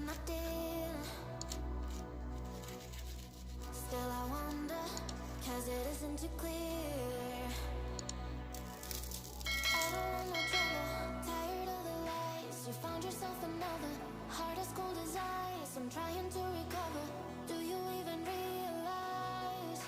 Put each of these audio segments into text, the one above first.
something I did. Still I wonder, cause it isn't too clear. I don't want no trouble, tired of the lies. You found yourself another, heart as cold as ice. I'm trying to recover, do you even realize?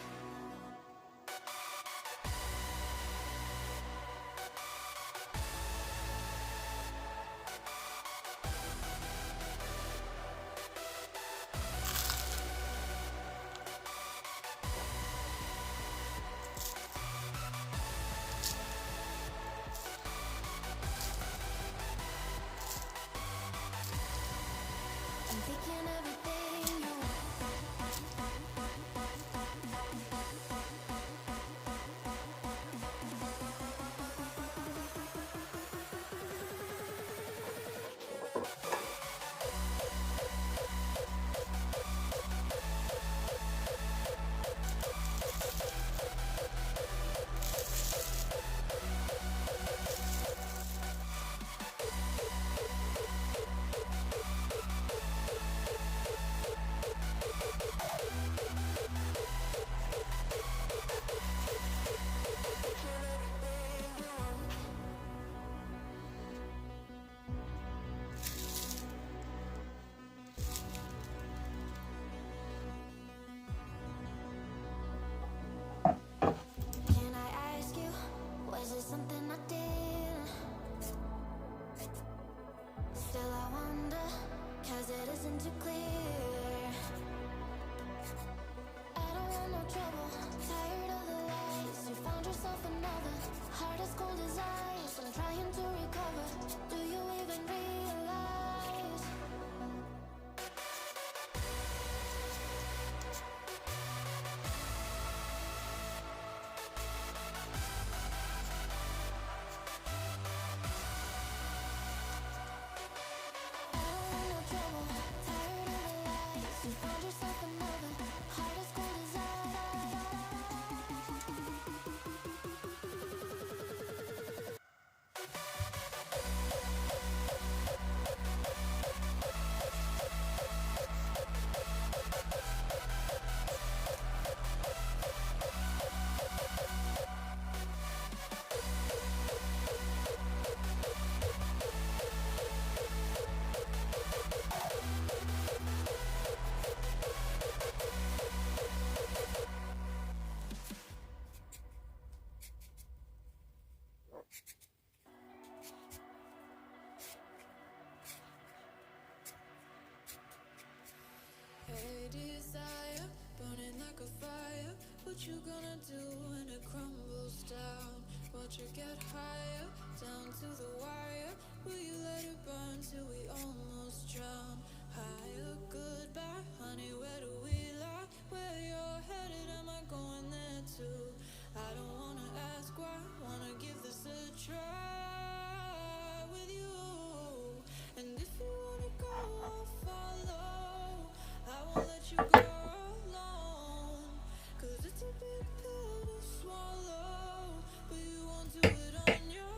I'm thinking everything you want. Can I ask you, was it something I did? Still I wonder, cause it isn't too clear. I don't want no trouble, tired of the lies. You found yourself another, heart as cold as ice. I'm trying to recover, do you even realize? I don't want no trouble, tired of the lies. You found yourself another, heart as cold as ice. Hey desire, burning like a fire. What you gonna do when it crumbles down? Watch it get higher, down to the wire. Will you let it burn till we almost drown? Higher, goodbye, honey, where do we lie? Where you're headed, am I going there too? I don't wanna ask why, wanna give this a try with you. And if you wanna go, I'll follow. I won't let you go alone, 'cause it's a big pill to swallow. But you won't do it on your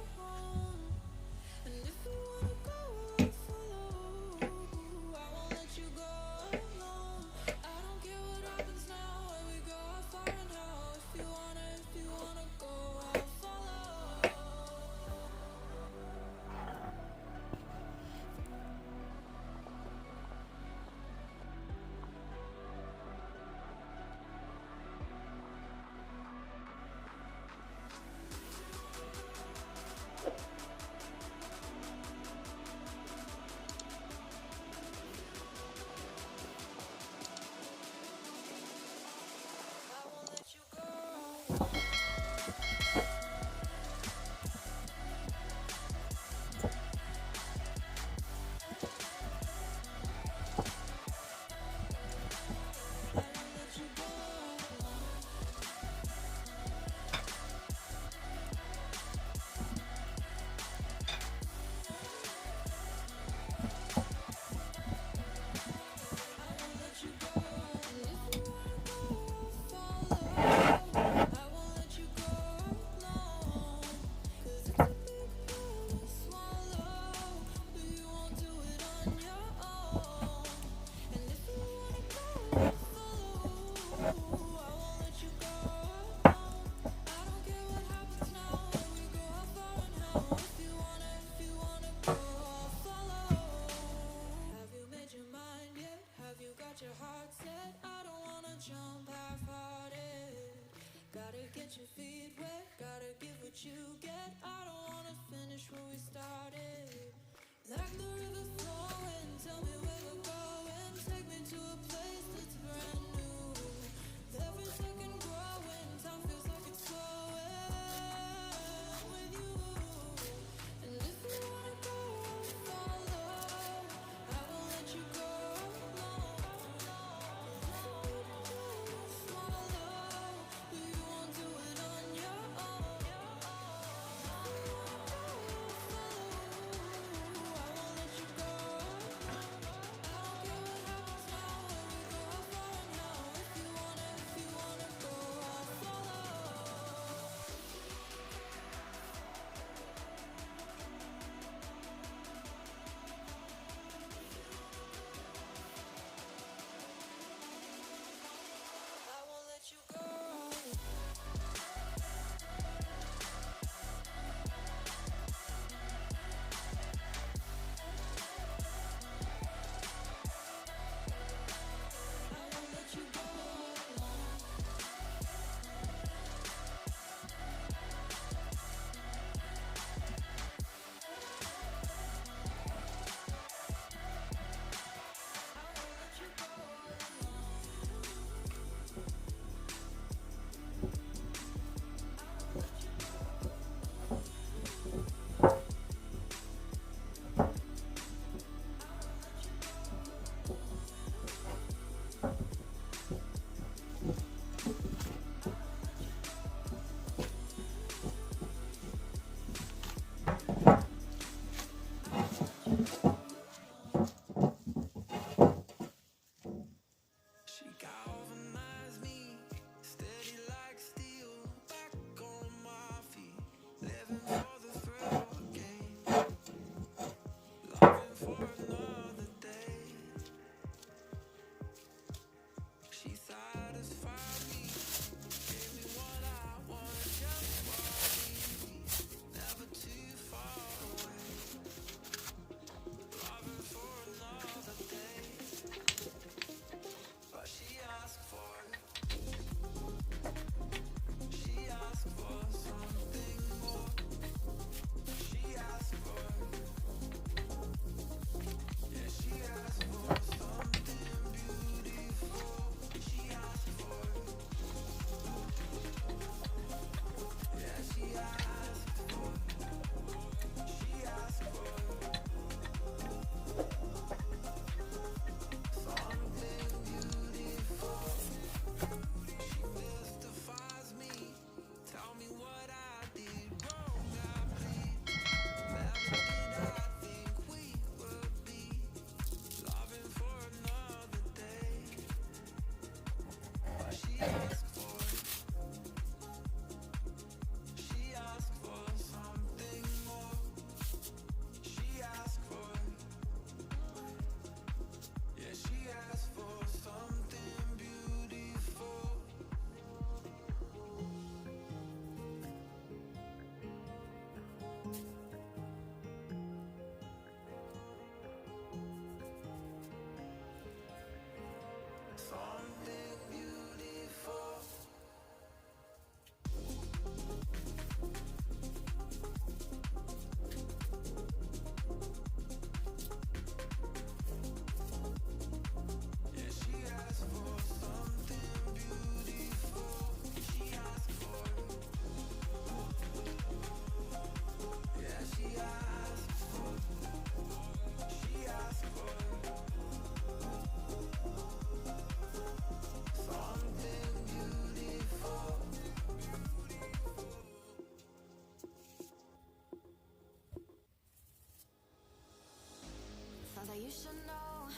you should know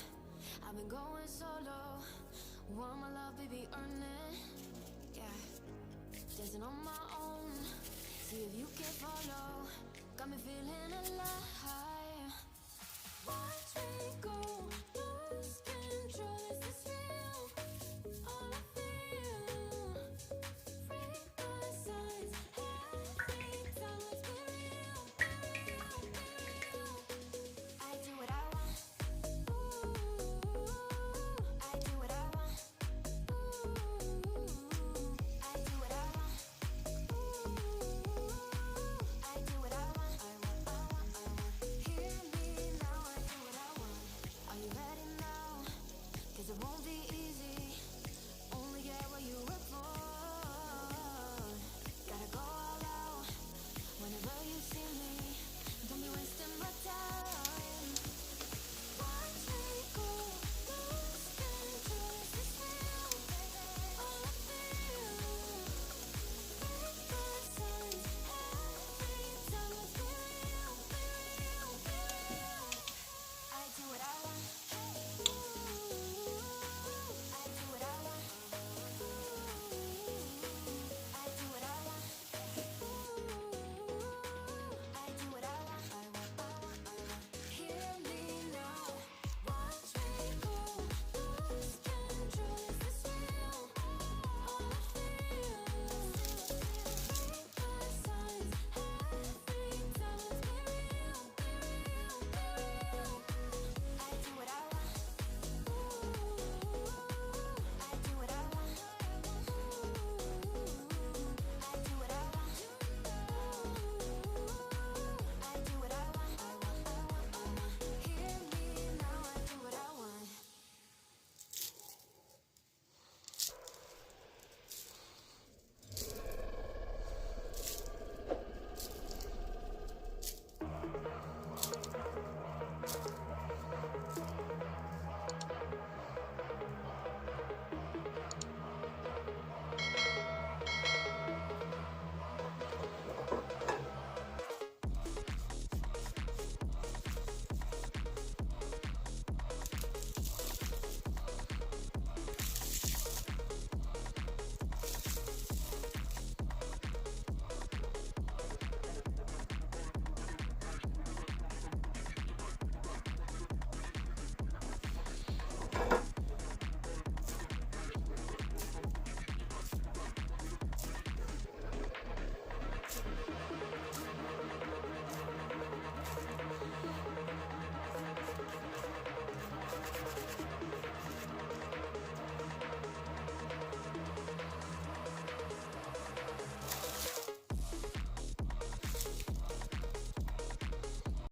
I've been going solo. Want my love, baby, earn it. Yeah, dancing on my own. See if you can follow. Got me feeling alive.